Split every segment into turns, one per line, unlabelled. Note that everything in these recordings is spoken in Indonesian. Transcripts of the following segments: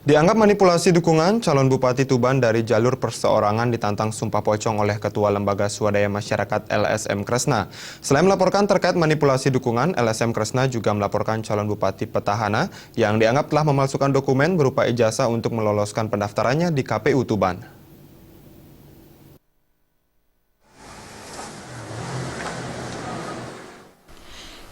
Dianggap manipulasi dukungan, calon Bupati Tuban dari jalur perseorangan ditantang sumpah pocong oleh Ketua Lembaga Swadaya Masyarakat LSM Kresna. Selain melaporkan terkait manipulasi dukungan, LSM Kresna juga melaporkan calon Bupati petahana yang dianggap telah memalsukan dokumen berupa ijazah untuk meloloskan pendaftarannya di KPU Tuban.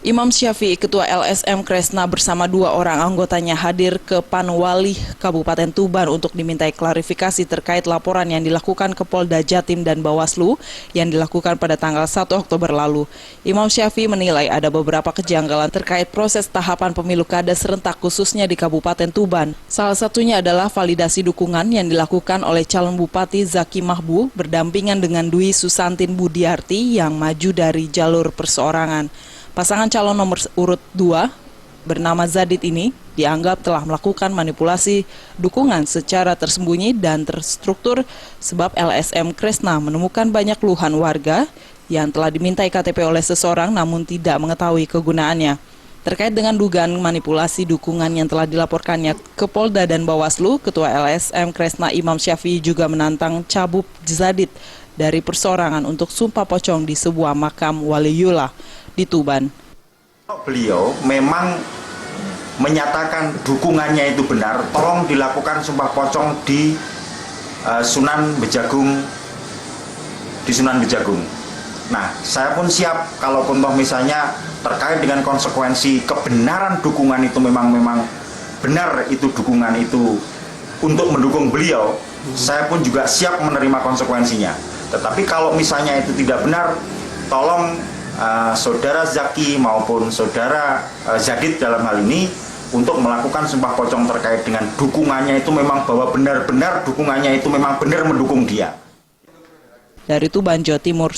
Imam Syafi'i, Ketua LSM Kresna bersama dua orang anggotanya hadir ke Panwali Kabupaten Tuban untuk dimintai klarifikasi terkait laporan yang dilakukan ke Polda Jatim dan Bawaslu yang dilakukan pada tanggal 1 Oktober lalu. Imam Syafi'i menilai ada beberapa kejanggalan terkait proses tahapan pemilu kada serentak khususnya di Kabupaten Tuban. Salah satunya adalah validasi dukungan yang dilakukan oleh calon Bupati Zaki Mahbu berdampingan dengan Dwi Susantin Budiarti yang maju dari jalur perseorangan. Pasangan calon nomor urut 2 bernama Zadit ini dianggap telah melakukan manipulasi dukungan secara tersembunyi dan terstruktur sebab LSM Kresna menemukan banyak keluhan warga yang telah dimintai KTP oleh seseorang namun tidak mengetahui kegunaannya. Terkait dengan dugaan manipulasi dukungan yang telah dilaporkannya ke Polda dan Bawaslu, Ketua LSM Kresna Imam Syafi'i juga menantang cabut Zadit dari perseorangan untuk sumpah pocong di sebuah makam Waliullah di Tuban.
Beliau memang menyatakan dukungannya itu benar, tolong dilakukan sumpah pocong di Sunan Bejagung. Nah, saya pun siap kalaupun toh misalnya terkait dengan konsekuensi kebenaran dukungan itu memang benar itu dukungan itu untuk mendukung beliau, saya pun juga siap menerima konsekuensinya. Tetapi kalau misalnya itu tidak benar, tolong Saudara Zaki maupun Saudara Zadit dalam hal ini untuk melakukan sumpah pocong terkait dengan dukungannya itu memang bahwa benar-benar dukungannya itu memang benar mendukung dia.
Dari Tuban, Jawa Timur,